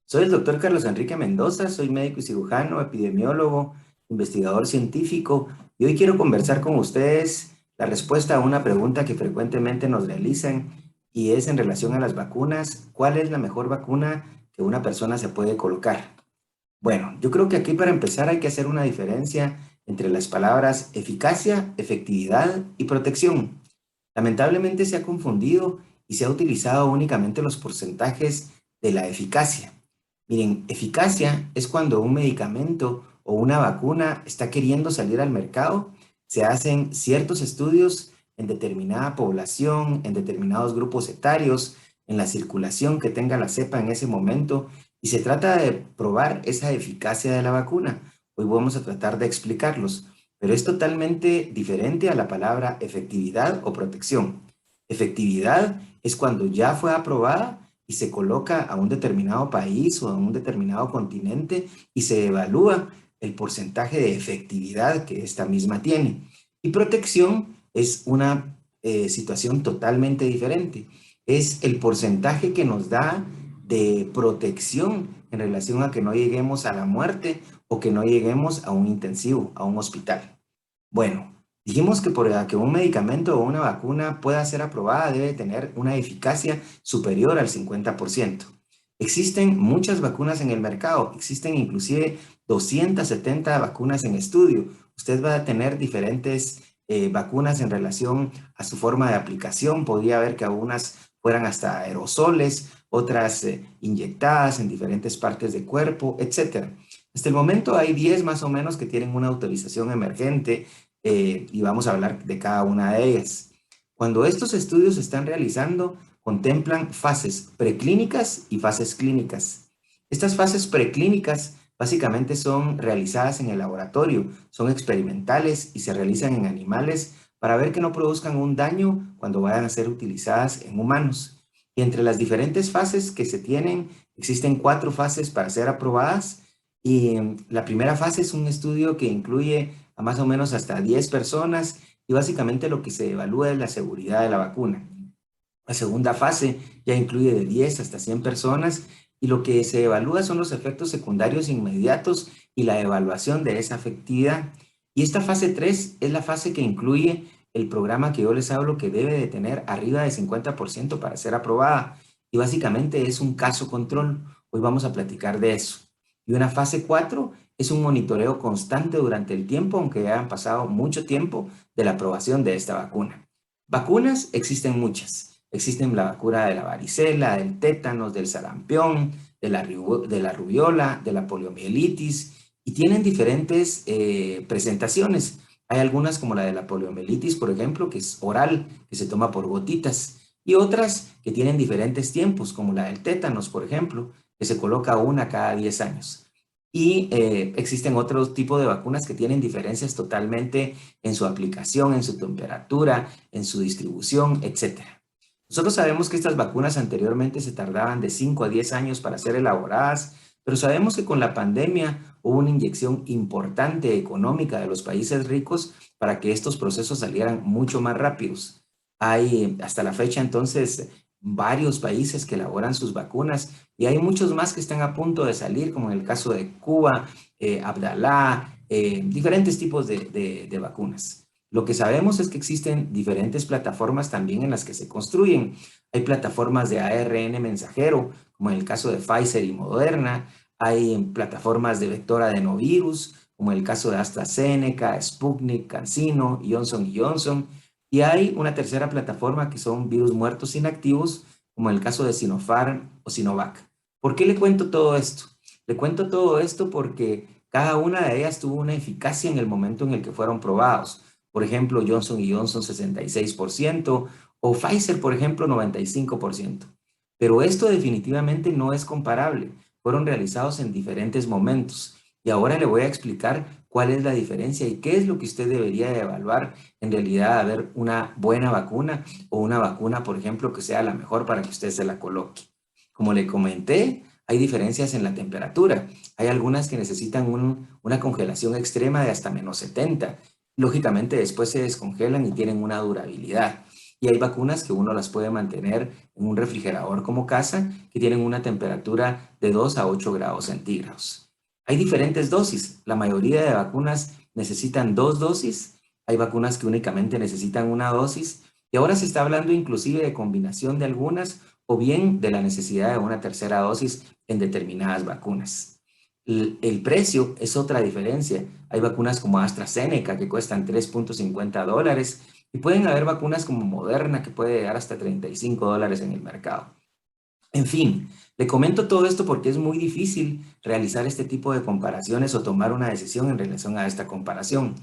Soy el doctor Carlos Enrique Mendoza, soy médico y cirujano, epidemiólogo, investigador científico y hoy quiero conversar con ustedes la respuesta a una pregunta que frecuentemente nos realizan y es en relación a las vacunas. ¿Cuál es la mejor vacuna que una persona se puede colocar? Bueno, yo creo que aquí para empezar hay que hacer una diferencia entre las palabras eficacia, efectividad y protección. Lamentablemente se ha confundido y se ha utilizado únicamente los porcentajes de la eficacia. Miren, eficacia es cuando un medicamento o una vacuna está queriendo salir al mercado, se hacen ciertos estudios en determinada población, en determinados grupos etarios, en la circulación que tenga la cepa en ese momento, y se trata de probar esa eficacia de la vacuna. Hoy vamos a tratar de explicarlos, pero es totalmente diferente a la palabra efectividad o protección. Efectividad es cuando ya fue aprobada y se coloca a un determinado país o a un determinado continente y se evalúa el porcentaje de efectividad que esta misma tiene. Y protección es una situación totalmente diferente. Es el porcentaje que nos da de protección en relación a que no lleguemos a la muerte o que no lleguemos a un intensivo, a un hospital. Bueno, dijimos que para que un medicamento o una vacuna pueda ser aprobada debe tener una eficacia superior al 50%. Existen muchas vacunas en el mercado, existen inclusive 270 vacunas en estudio. Usted va a tener diferentes vacunas en relación a su forma de aplicación. Podría haber que algunas fueran hasta aerosoles, otras inyectadas en diferentes partes del cuerpo, etcétera. Hasta el momento hay 10 más o menos que tienen una autorización emergente y vamos a hablar de cada una de ellas. Cuando estos estudios se están realizando, contemplan fases preclínicas y fases clínicas. Estas fases preclínicas básicamente son realizadas en el laboratorio, son experimentales y se realizan en animales para ver que no produzcan un daño cuando vayan a ser utilizadas en humanos. Y entre las diferentes fases que se tienen, existen 4 fases para ser aprobadas y la primera fase es un estudio que incluye a más o menos hasta 10 personas y básicamente lo que se evalúa es la seguridad de la vacuna. La segunda fase ya incluye de 10 hasta 100 personas y lo que se evalúa son los efectos secundarios inmediatos y la evaluación de esa efectividad. Y esta fase 3 es la fase que incluye el programa que yo les hablo que debe de tener arriba de 50% para ser aprobada. Y básicamente es un caso control. Hoy vamos a platicar de eso. Y una fase 4 es un monitoreo constante durante el tiempo, aunque ya han pasado mucho tiempo de la aprobación de esta vacuna. Vacunas existen muchas. Existen la vacuna de la varicela, del tétanos, del sarampión, de la rubiola, de la poliomielitis, y tienen diferentes presentaciones. Hay algunas como la de la poliomielitis, por ejemplo, que es oral, que se toma por gotitas, y otras que tienen diferentes tiempos, como la del tétanos, por ejemplo, que se coloca una cada 10 años. Y existen otros tipos de vacunas que tienen diferencias totalmente en su aplicación, en su temperatura, en su distribución, etcétera. Nosotros sabemos que estas vacunas anteriormente se tardaban de 5 a 10 años para ser elaboradas, pero sabemos que con la pandemia hubo una inyección importante económica de los países ricos para que estos procesos salieran mucho más rápidos. Hay hasta la fecha entonces varios países que elaboran sus vacunas y hay muchos más que están a punto de salir, como en el caso de Cuba, Abdalá, diferentes tipos de vacunas. Lo que sabemos es que existen diferentes plataformas también en las que se construyen. Hay plataformas de ARN mensajero, como en el caso de Pfizer y Moderna. Hay plataformas de vector adenovirus, como en el caso de AstraZeneca, Sputnik, CanSino, Johnson Johnson. Y hay una tercera plataforma que son virus muertos inactivos, como en el caso de Sinopharm o Sinovac. ¿Por qué le cuento todo esto? Le cuento todo esto porque cada una de ellas tuvo una eficacia en el momento en el que fueron probados. Por ejemplo, Johnson Johnson 66% o Pfizer, por ejemplo, 95%. Pero esto definitivamente no es comparable. Fueron realizados en diferentes momentos. Y ahora le voy a explicar cuál es la diferencia y qué es lo que usted debería de evaluar en realidad a ver una buena vacuna o una vacuna, por ejemplo, que sea la mejor para que usted se la coloque. Como le comenté, hay diferencias en la temperatura. Hay algunas que necesitan una congelación extrema de hasta -70. Lógicamente después se descongelan y tienen una durabilidad. Y hay vacunas que uno las puede mantener en un refrigerador como casa, que tienen una temperatura de 2 a 8 grados centígrados. Hay diferentes dosis. La mayoría de vacunas necesitan 2 dosis. Hay vacunas que únicamente necesitan una dosis. Y ahora se está hablando inclusive de combinación de algunas o bien de la necesidad de una tercera dosis en determinadas vacunas. El precio es otra diferencia. Hay vacunas como AstraZeneca que cuestan $3.50 y pueden haber vacunas como Moderna que puede llegar hasta $35 en el mercado. En fin, le comento todo esto porque es muy difícil realizar este tipo de comparaciones o tomar una decisión en relación a esta comparación.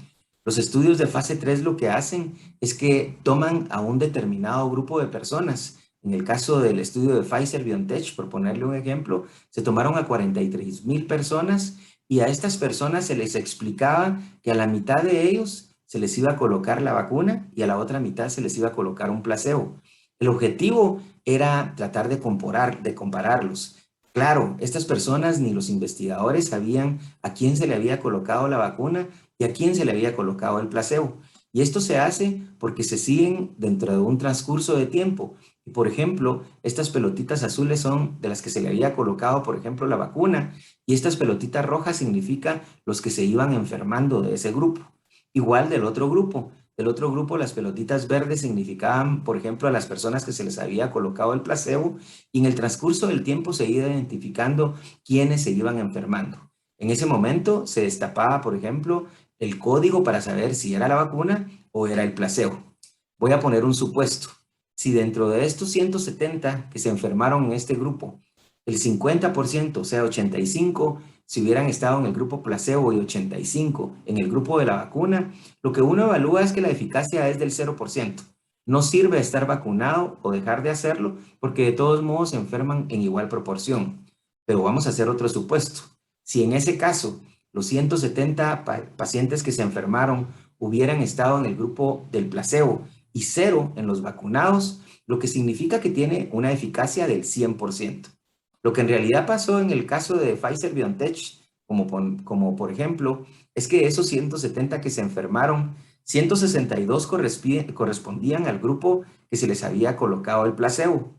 Los estudios de fase 3 lo que hacen es que toman a un determinado grupo de personas. En el caso del estudio de Pfizer-BioNTech, por ponerle un ejemplo, se tomaron a 43,000 personas y a estas personas se les explicaba que a la mitad de ellos se les iba a colocar la vacuna y a la otra mitad se les iba a colocar un placebo. El objetivo era tratar de compararlos. Claro, estas personas ni los investigadores sabían a quién se le había colocado la vacuna y a quién se le había colocado el placebo. Y esto se hace porque se siguen dentro de un transcurso de tiempo. Y por ejemplo, estas pelotitas azules son de las que se le había colocado, por ejemplo, la vacuna, y estas pelotitas rojas significan los que se iban enfermando de ese grupo. Igual del otro grupo. Del otro grupo, las pelotitas verdes significaban, por ejemplo, a las personas que se les había colocado el placebo y en el transcurso del tiempo se iba identificando quiénes se iban enfermando. En ese momento se destapaba, por ejemplo, el código para saber si era la vacuna o era el placebo. Voy a poner un supuesto. Si dentro de estos 170 que se enfermaron en este grupo, el 50%, o sea, 85, si hubieran estado en el grupo placebo y 85 en el grupo de la vacuna, lo que uno evalúa es que la eficacia es del 0%. No sirve estar vacunado o dejar de hacerlo porque de todos modos se enferman en igual proporción. Pero vamos a hacer otro supuesto. Si en ese caso los 170 pacientes que se enfermaron hubieran estado en el grupo del placebo y 0 en los vacunados, lo que significa que tiene una eficacia del 100%. Lo que en realidad pasó en el caso de Pfizer-BioNTech, como por ejemplo, es que esos 170 que se enfermaron, 162 correspondían al grupo que se les había colocado el placebo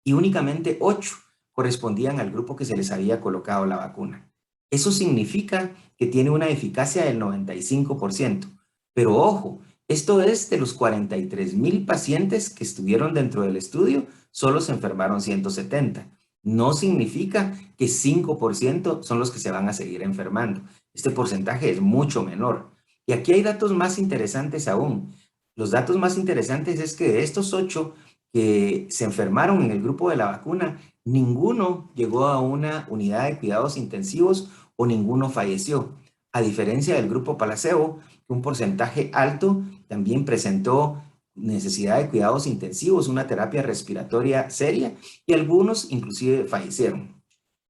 y únicamente 8 correspondían al grupo que se les había colocado la vacuna. Eso significa que tiene una eficacia del 95%. Pero ojo, esto es de los 43,000 pacientes que estuvieron dentro del estudio, solo se enfermaron 170. No significa que 5% son los que se van a seguir enfermando. Este porcentaje es mucho menor. Y aquí hay datos más interesantes aún. Los datos más interesantes es que de estos 8 que se enfermaron en el grupo de la vacuna, ninguno llegó a una unidad de cuidados intensivos o ninguno falleció. A diferencia del grupo placebo, un porcentaje alto también presentó necesidad de cuidados intensivos, una terapia respiratoria seria y algunos inclusive fallecieron.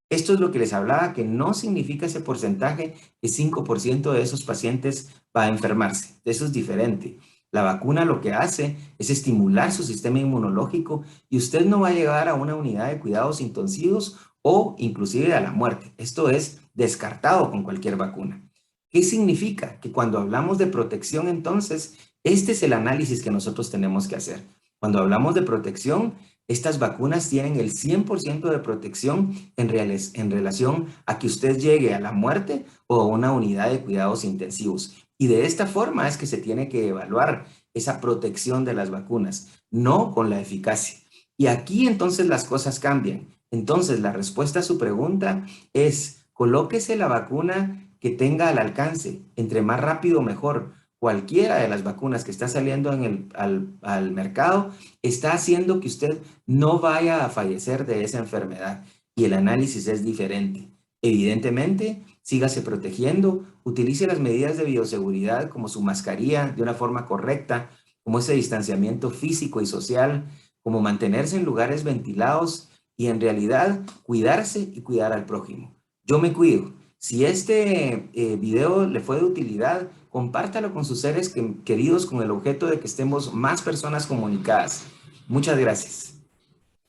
Esto es lo que les hablaba, que no significa ese porcentaje que 5% de esos pacientes va a enfermarse. Eso es diferente. La vacuna lo que hace es estimular su sistema inmunológico y usted no va a llegar a una unidad de cuidados intensivos o inclusive a la muerte. Esto es descartado con cualquier vacuna. ¿Qué significa? Que cuando hablamos de protección, entonces, este es el análisis que nosotros tenemos que hacer. Cuando hablamos de protección, estas vacunas tienen el 100% de protección en relación a que usted llegue a la muerte o a una unidad de cuidados intensivos. Y de esta forma es que se tiene que evaluar esa protección de las vacunas, no con la eficacia. Y aquí entonces las cosas cambian. Entonces la respuesta a su pregunta es: colóquese la vacuna que tenga al alcance, entre más rápido mejor. Cualquiera de las vacunas que está saliendo al mercado está haciendo que usted no vaya a fallecer de esa enfermedad y el análisis es diferente. Evidentemente, sígase protegiendo, utilice las medidas de bioseguridad como su mascarilla de una forma correcta, como ese distanciamiento físico y social, como mantenerse en lugares ventilados y en realidad cuidarse y cuidar al prójimo. Yo me cuido. Si este video le fue de utilidad, compártalo con sus seres queridos con el objeto de que estemos más personas comunicadas. Muchas gracias.